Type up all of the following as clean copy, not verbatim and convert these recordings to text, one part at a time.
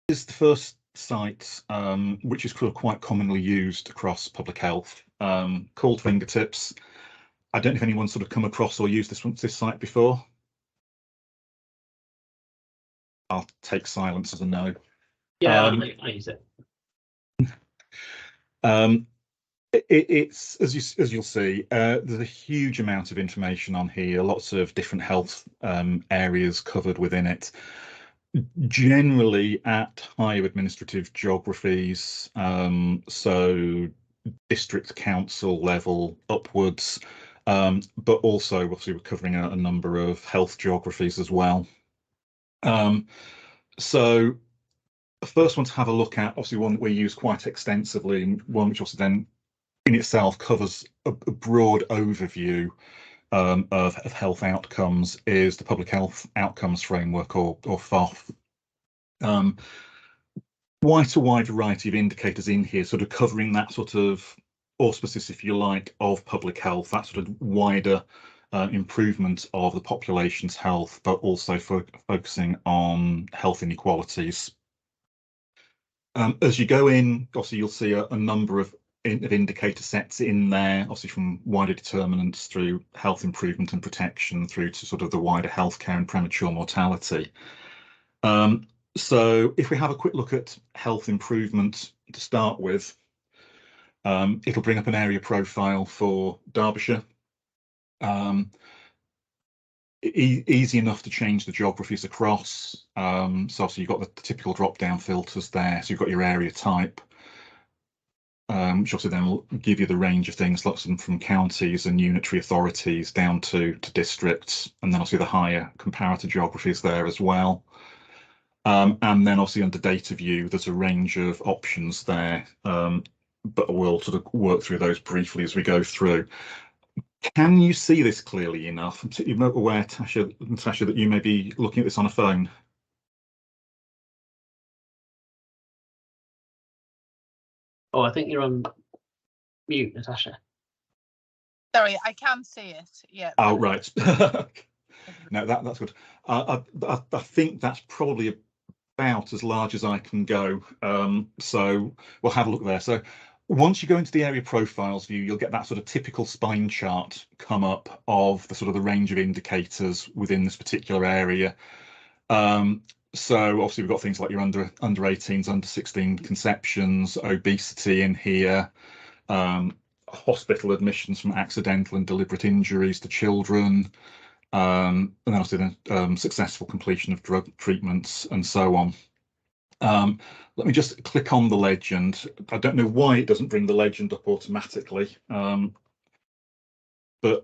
Is the first site, which is quite commonly used across public health, called Fingertips. I don't know if anyone's sort of come across or used this site before. I'll take silence as a no. Yeah, I use it. It's as you'll see, there's a huge amount of information on here, lots of different health areas covered within it. Generally at higher administrative geographies, so district council level upwards, but also obviously we're covering a number of health geographies as well. So the first one to have a look at, obviously one that we use quite extensively, and one which also then in itself covers a broad overview of health outcomes, is the Public Health Outcomes Framework, or FOF. Quite a wide variety of indicators in here, sort of covering that sort of auspices, if you like, of public health, that sort of wider improvement of the population's health, but also focusing on health inequalities. As you go in, obviously you'll see a number of indicator sets in there, obviously from wider determinants through health improvement and protection through to sort of the wider healthcare and premature mortality. So if we have a quick look at health improvement to start with, it'll bring up an area profile for Derbyshire. Easy enough to change the geographies across. So obviously you've got the typical drop-down filters there. So you've got your area type, which obviously then will give you the range of things, lots of them from counties and unitary authorities down to districts, and then obviously the higher comparator geographies there as well. And then obviously under data view, there's a range of options there, but we'll sort of work through those briefly as we go through. Can you see this clearly enough? I'm particularly aware, Natasha, that you may be looking at this on a phone. Oh, I think you're on mute, Natasha. Sorry, I can see it. Yeah. Oh, right. No, that's good. I think that's probably about as large as I can go. So we'll have a look there. So once you go into the area profiles view, you'll get that sort of typical spine chart come up of the sort of the range of indicators within this particular area. So obviously we've got things like your under 18s, under 16 conceptions, obesity in here, hospital admissions from accidental and deliberate injuries to children, and then obviously the successful completion of drug treatments and so on. Let me just click on the legend. I don't know why it doesn't bring the legend up automatically, but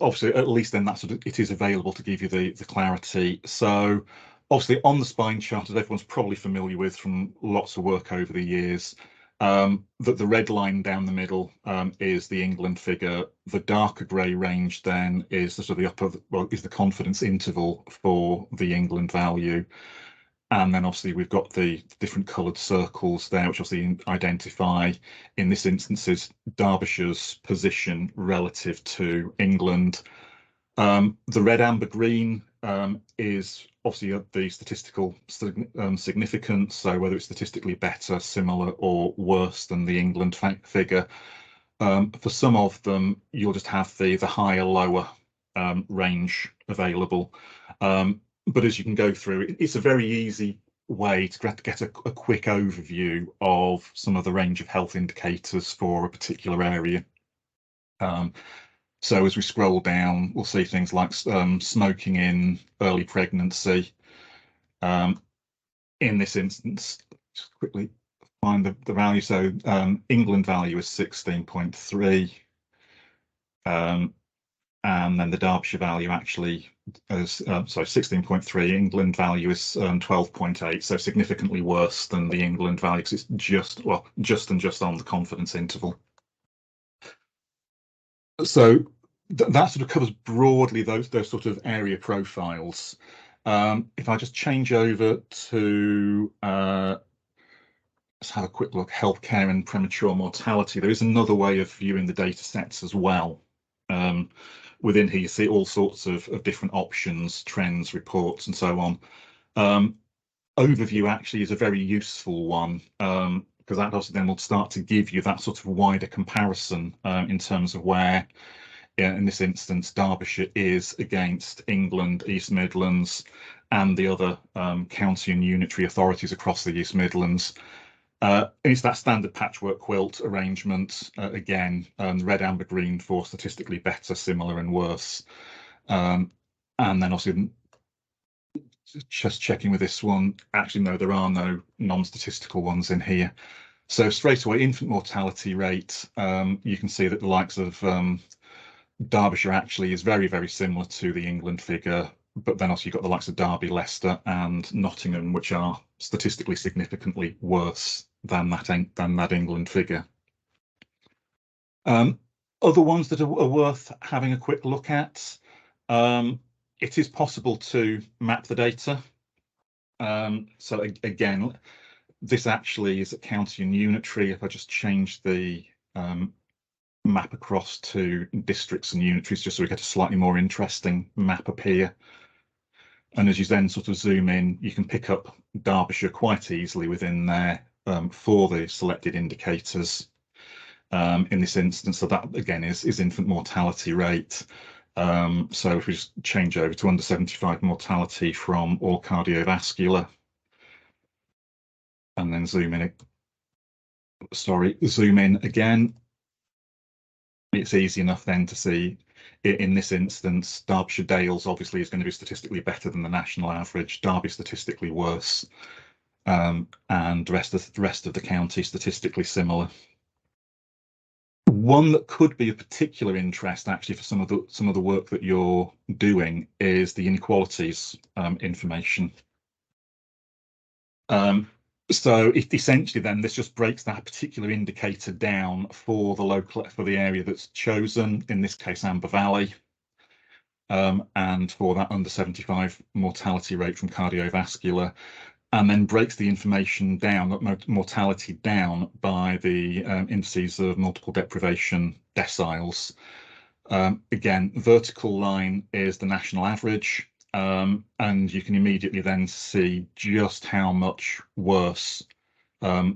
obviously at least then that's it is available to give you the clarity. So obviously on the spine chart, as everyone's probably familiar with from lots of work over the years, that the red line down the middle is the England figure. The darker grey range then is the sort of the upper, well, is the confidence interval for the England value. And then obviously we've got the different coloured circles there, which obviously identify, in this instance, is Derbyshire's position relative to England. The red, amber, green is obviously the statistical significance, so whether it's statistically better, similar, or worse than the England figure. For some of them, you'll just have the higher, lower range available. But as you can go through, it's a very easy way to get a quick overview of some of the range of health indicators for a particular area. So as we scroll down, we'll see things like smoking in early pregnancy. In this instance, just quickly find the value. So England value is 16.3. And then the Derbyshire value actually is, sorry, 16.3. England value is 12.8, so significantly worse than the England value, because it's just on the confidence interval. So that sort of covers broadly those sort of area profiles. If I just change over to let's have a quick look, healthcare and premature mortality. There is another way of viewing the data sets as well. Within here, you see all sorts of different options, trends, reports, and so on. overview actually is a very useful one, because that also then will start to give you that sort of wider comparison in terms of where, in this instance, Derbyshire is against England, East Midlands, and the other county and unitary authorities across the East Midlands. It's that standard patchwork quilt arrangement, again, red, amber, green for statistically better, similar, and worse. And then also, just checking with this one, actually, no, there are no non-statistical ones in here. So straight away, infant mortality rate, you can see that the likes of Derbyshire actually is very, very similar to the England figure, but then also you've got the likes of Derby, Leicester, and Nottingham, which are statistically significantly worse than that England figure. Other ones that are worth having a quick look at. It is possible to map the data. So again, this actually is at county and unitary. If I just change the map across to districts and unitaries, just so we get a slightly more interesting map up here. And as you then sort of zoom in, you can pick up Derbyshire quite easily within there for the selected indicators. In this instance, so that again is infant mortality rate. So if we just change over to under 75 mortality from all cardiovascular, and then zoom in again, it's easy enough then to see in this instance, Derbyshire Dales obviously is going to be statistically better than the national average, Derby statistically worse, and the rest of the county statistically similar. One that could be of particular interest actually for some of the work that you're doing is the inequalities information. So essentially then this just breaks that particular indicator down for the area that's chosen, in this case Amber Valley, and for that under 75 mortality rate from cardiovascular, and then breaks the information down, mortality down, by the indices of multiple deprivation deciles. Again, vertical line is the national average, and you can immediately then see just how much worse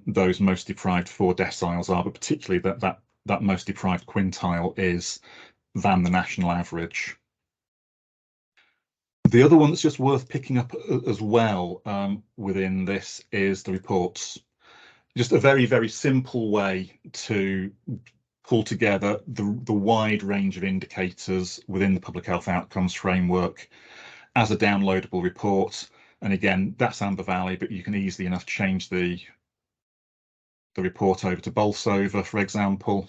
those most deprived 4 deciles are, but particularly that most deprived quintile is than the national average. The other one that's just worth picking up as well within this is the reports. Just a very, very simple way to pull together the wide range of indicators within the public health outcomes framework as a downloadable report. And again, that's Amber Valley, but you can easily enough change the report over to Bolsover, for example.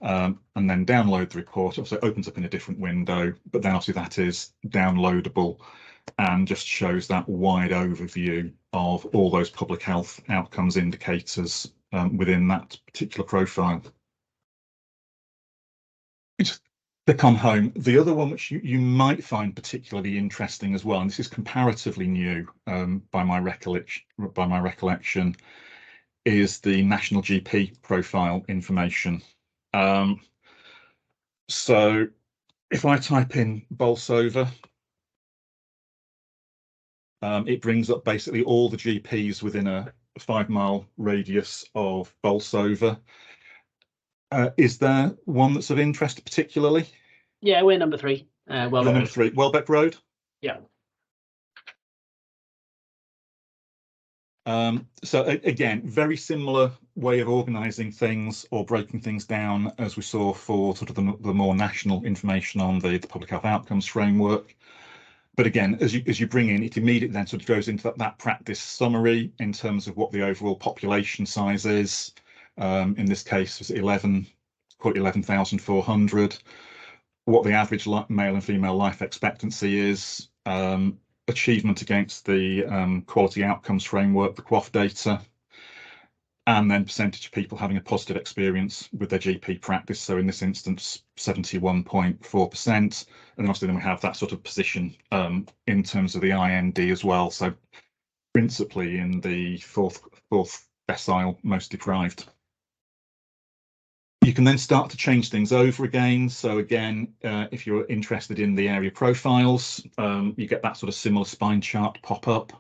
And then download the report. Also, it opens up in a different window, but then obviously that is downloadable and just shows that wide overview of all those public health outcomes indicators within that particular profile. Just click on home. The other one which you might find particularly interesting as well, and this is comparatively new by my recollection, is the national GP profile information. So if I type in Bolsover, it brings up basically all the GPs within a 5-mile radius of Bolsover. Is there one that's of interest particularly? Yeah, we're number 3. Number 3, Welbeck Road. Yeah. So again, very similar way of organising things or breaking things down as we saw for sort of the more national information on the public health outcomes framework. But again, as you bring in, it immediately then sort of goes into that practice summary in terms of what the overall population size is. In this case, was 11,400. What the average male and female life expectancy is. Achievement against the quality outcomes framework, the QOF data, and then percentage of people having a positive experience with their GP practice. So in this instance, 71.4%. And obviously then we have that sort of position in terms of the IND as well. So principally in the fourth decile most deprived. You can then start to change things over again. So again, if you're interested in the area profiles, you get that sort of similar spine chart pop up.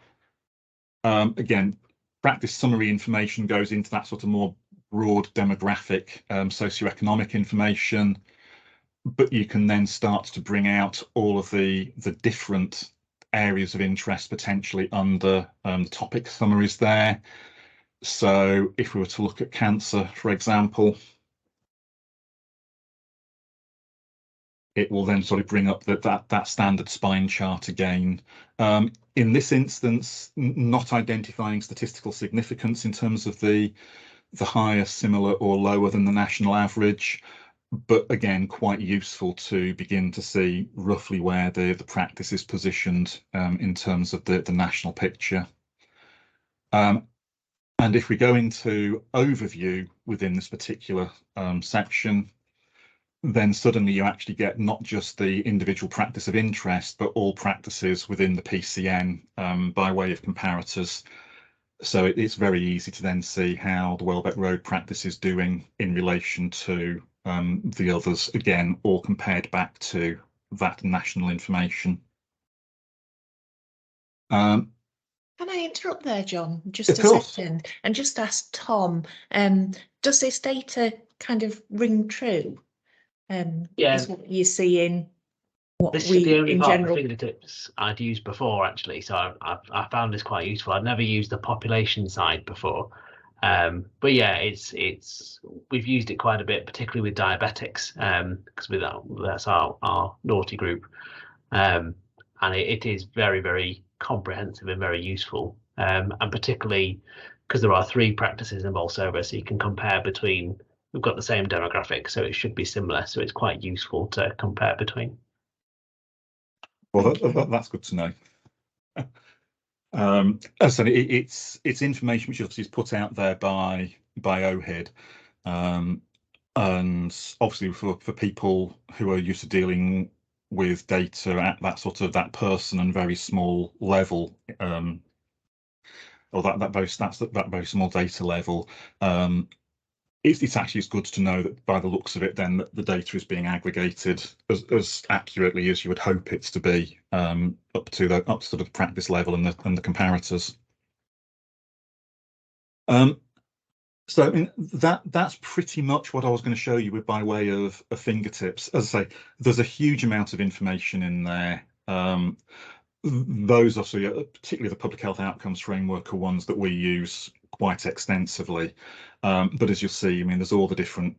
Again, practice summary information goes into that sort of more broad demographic, socioeconomic information, but you can then start to bring out all of the different areas of interest potentially under the topic summaries there. So if we were to look at cancer, for example, it will then sort of bring up that standard spine chart again. In this instance, not identifying statistical significance in terms of the higher, similar, or lower than the national average, but again, quite useful to begin to see roughly where the practice is positioned in terms of the national picture. And if we go into overview within this particular section, then suddenly you actually get not just the individual practice of interest, but all practices within the PCN by way of comparators. So it's very easy to then see how the Welbeck Road practice is doing in relation to the others, again, all compared back to that national information. Can I interrupt there, John, just Of a course. second, and just ask Tom, does this data kind of ring true? Yeah. Is what you're seeing, what This we is the only in part general. of the fingertips I'd used before, actually. So I found this quite useful. I'd never used the population side before. But yeah, we've used it quite a bit, particularly with diabetics, because that's our naughty group. And it is very, very comprehensive and very useful. And particularly because there are 3 practices in Bolsover, so you can compare between, we've got the same demographic, so it should be similar. So it's quite useful to compare between. Well, that's good to know. As I said, it's information which obviously is put out there by OHID, and obviously for people who are used to dealing with data at that sort of that person and very small level, or that very small data level, it's actually as good to know that by the looks of it, then that the data is being aggregated as accurately as you would hope it's to be, up to sort of practice level and the comparators. So I mean, that's pretty much what I was going to show you with by way of fingertips. As I say, there's a huge amount of information in there. Those obviously, particularly the public health outcomes framework, are ones that we use quite extensively. But as you'll see, I mean, there's all the different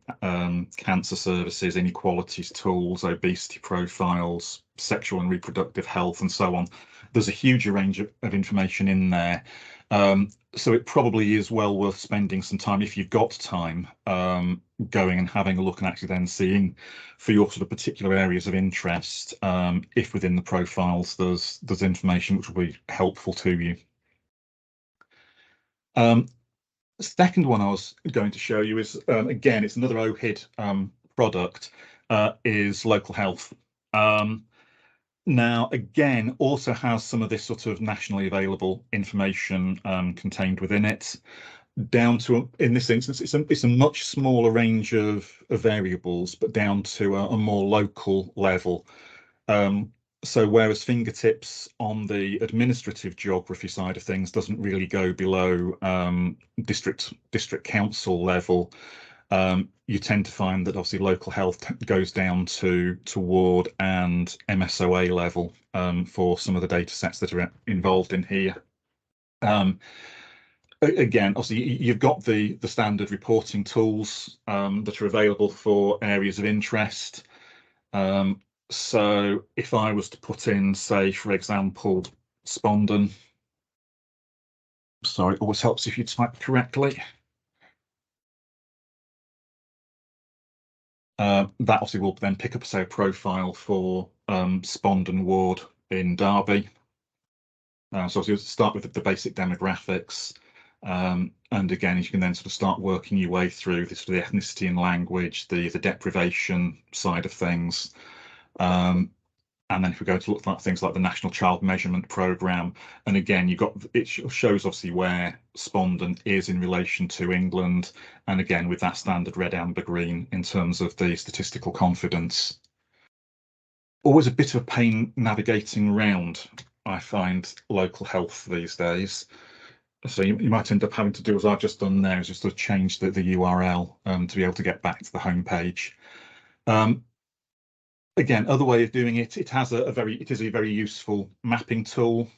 cancer services, inequalities tools, obesity profiles, sexual and reproductive health, and so on. There's a huge range of information in there. So it probably is well worth spending some time, if you've got time, going and having a look and actually then seeing for your sort of particular areas of interest, if within the profiles there's information which will be helpful to you. The second one I was going to show you is, again, it's another OHID product, is local health. Now, again, also has some of this sort of nationally available information contained within it, down to, in this instance, it's a much smaller range of variables, but down to a more local level. So whereas fingertips on the administrative geography side of things doesn't really go below district council level, you tend to find that obviously local health goes down to ward and MSOA level for some of the data sets that are involved in here. Again, obviously you've got the standard reporting tools that are available for areas of interest. So if I was to put in, say, for example, Spondon, sorry, it always helps if you type correctly. That obviously will then pick up, say, a profile for Spondon ward in Derby. So you'll start with the basic demographics. And again, you can then sort of start working your way through this, the ethnicity and language, the deprivation side of things. And then if we go to look at things like the National Child Measurement Programme, and again, it shows obviously where Spondon is in relation to England, and again with that standard red, amber, green in terms of the statistical confidence. Always a bit of a pain navigating around, I find, local health these days. So you might end up having to do as I've just done there, is just to change the URL to be able to get back to the home page. Again, other way of doing it, it is a very useful mapping tool.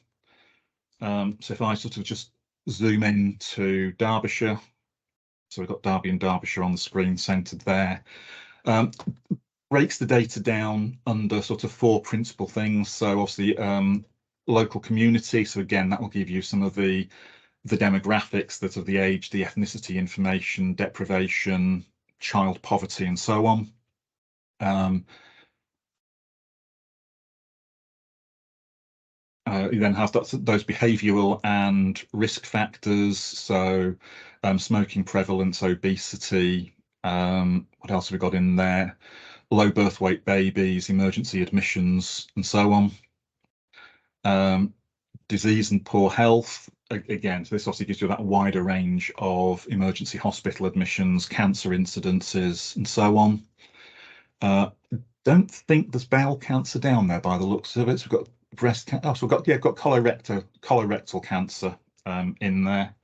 So if I sort of just zoom in to Derbyshire, so we've got Derby and Derbyshire on the screen centered there. Breaks the data down under sort of 4 principal things. So obviously local community. So again, that will give you some of the demographics, that of the age, the ethnicity information, deprivation, child poverty, and so on. You then have those behavioural and risk factors. So smoking prevalence, obesity. What else have we got in there? Low birth weight babies, emergency admissions, and so on. Disease and poor health. Again, so this obviously gives you that wider range of emergency hospital admissions, cancer incidences, and so on. Don't think there's bowel cancer down there by the looks of it. So we've got breast cancer. Oh, so we've got colorectal cancer in there.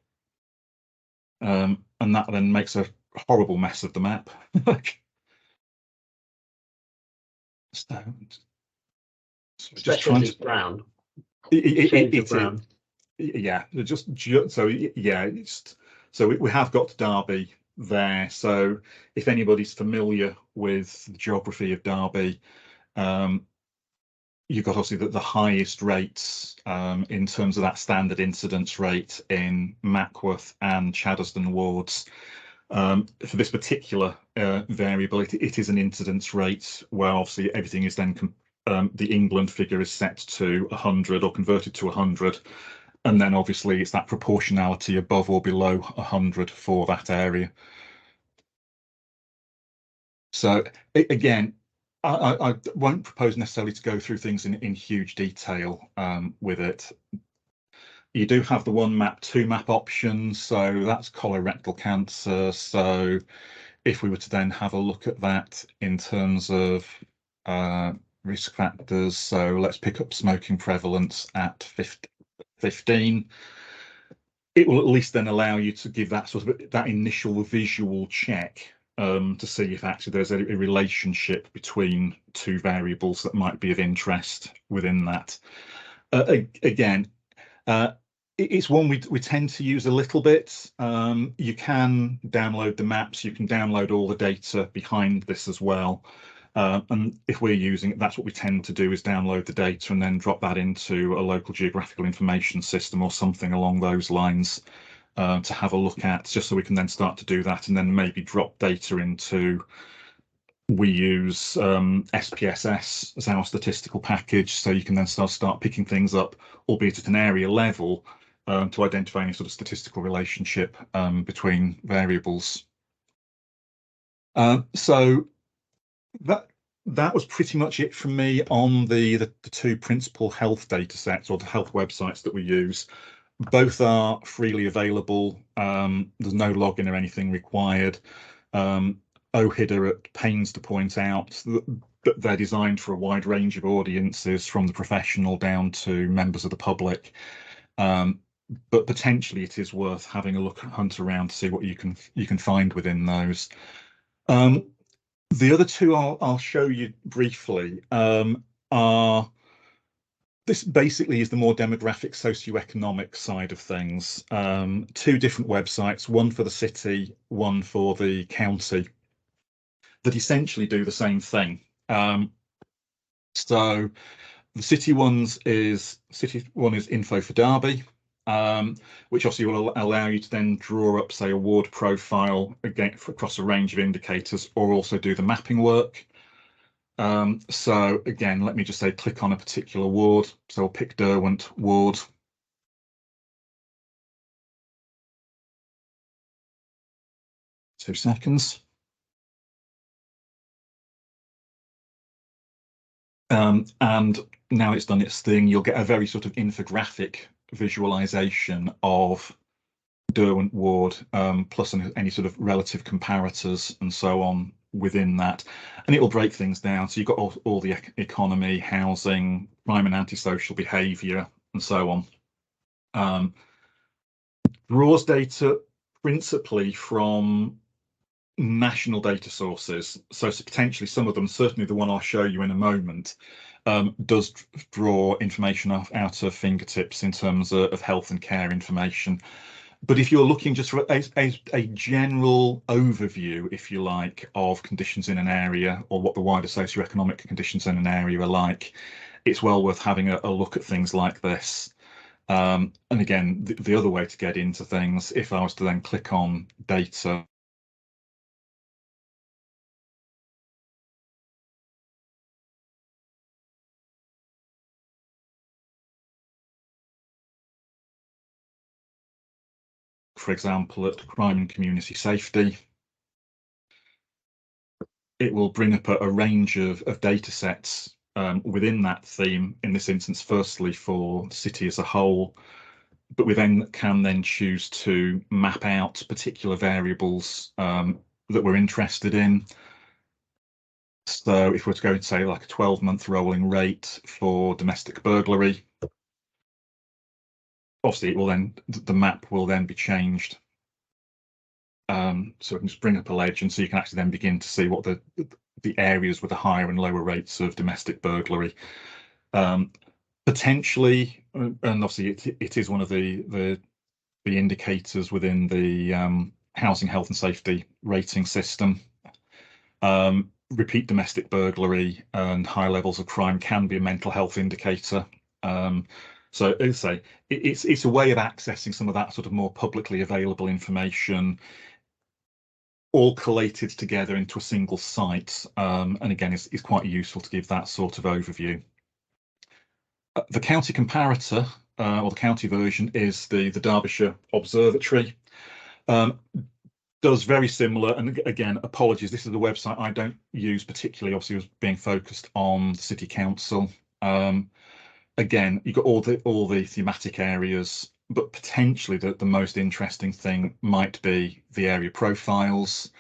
And that then makes a horrible mess of the map. So just trying to brown. Yeah, so we have got Derby there. So if anybody's familiar with the geography of Derby, you've got obviously the highest rates in terms of that standard incidence rate in Mackworth and Chaddesden wards. For this particular variable, it is an incidence rate where obviously everything is then the England figure is set to 100 or converted to 100, and then obviously it's that proportionality above or below 100 for that area. So again, I won't propose necessarily to go through things in huge detail with it. You do have the 1 map, 2 map options, so that's colorectal cancer. So if we were to then have a look at that in terms of risk factors, so let's pick up smoking prevalence at 15. It will at least then allow you to give that sort of that initial visual check to see if actually there's a relationship between 2 variables that might be of interest within that. Again, it's one we tend to use a little bit. You can download the maps, you can download all the data behind this as well. And if we're using it, that's what we tend to do, is download the data and then drop that into a local geographical information system or something along those lines to have a look at, just so we can then start to do that and then maybe drop data into. We use SPSS as our statistical package, so you can then start picking things up, albeit at an area level, to identify any sort of statistical relationship between variables. So that was pretty much it from me on the 2 principal health data sets, or the health websites that we use. Both are freely available. There's no login or anything required. OHID are at pains to point out that they're designed for a wide range of audiences, from the professional down to members of the public. But potentially it is worth having a look, hunt around to see what you can find within those. The other 2 I'll show you briefly are. This basically is the more demographic, socioeconomic side of things. 2 different websites, one for the city, one for the county, that essentially do the same thing. So the city one is info for Derby, which obviously will allow you to then draw up, say, a ward profile again across a range of indicators, or also do the mapping work. So again, let me just say, click on a particular ward. So I'll pick Derwent ward. Two seconds. And now it's done its thing. You'll get a very sort of infographic visualization of Derwent ward, plus any sort of relative comparators and so on within that, and it will break things down. So you've got all the economy, housing, crime and antisocial behaviour, and so on. draws data principally from national data sources. So potentially some of them, certainly the one I'll show you in a moment, does draw information out of fingertips in terms of health and care information. But if you're looking just for a general overview, if you like, of conditions in an area or what the wider socioeconomic conditions in an area are like, it's well worth having a look at things like this. And again, the other way to get into things, if I was to then click on data, for example, at crime and community safety, it will bring up a range of data sets within that theme, in this instance, firstly for the city as a whole, but we then can choose to map out particular variables that we're interested in. So if we're to go and say like a 12-month rolling rate for domestic burglary, obviously it will then, the map will then be changed. So we can just bring up a legend, so you can actually then begin to see what the areas with the higher and lower rates of domestic burglary. Potentially, and obviously it is one of the indicators within the housing health and safety rating system. Repeat domestic burglary and high levels of crime can be a mental health indicator. So as I say, it's a way of accessing some of that sort of more publicly available information, all collated together into a single site. And again, it's quite useful to give that sort of overview. The county comparator, or the county version, is the Derbyshire Observatory. Does very similar, and again, apologies, this is the website I don't use particularly, obviously was being focused on the city council. Again, you've got all the thematic areas, but potentially the most interesting thing might be the area profiles.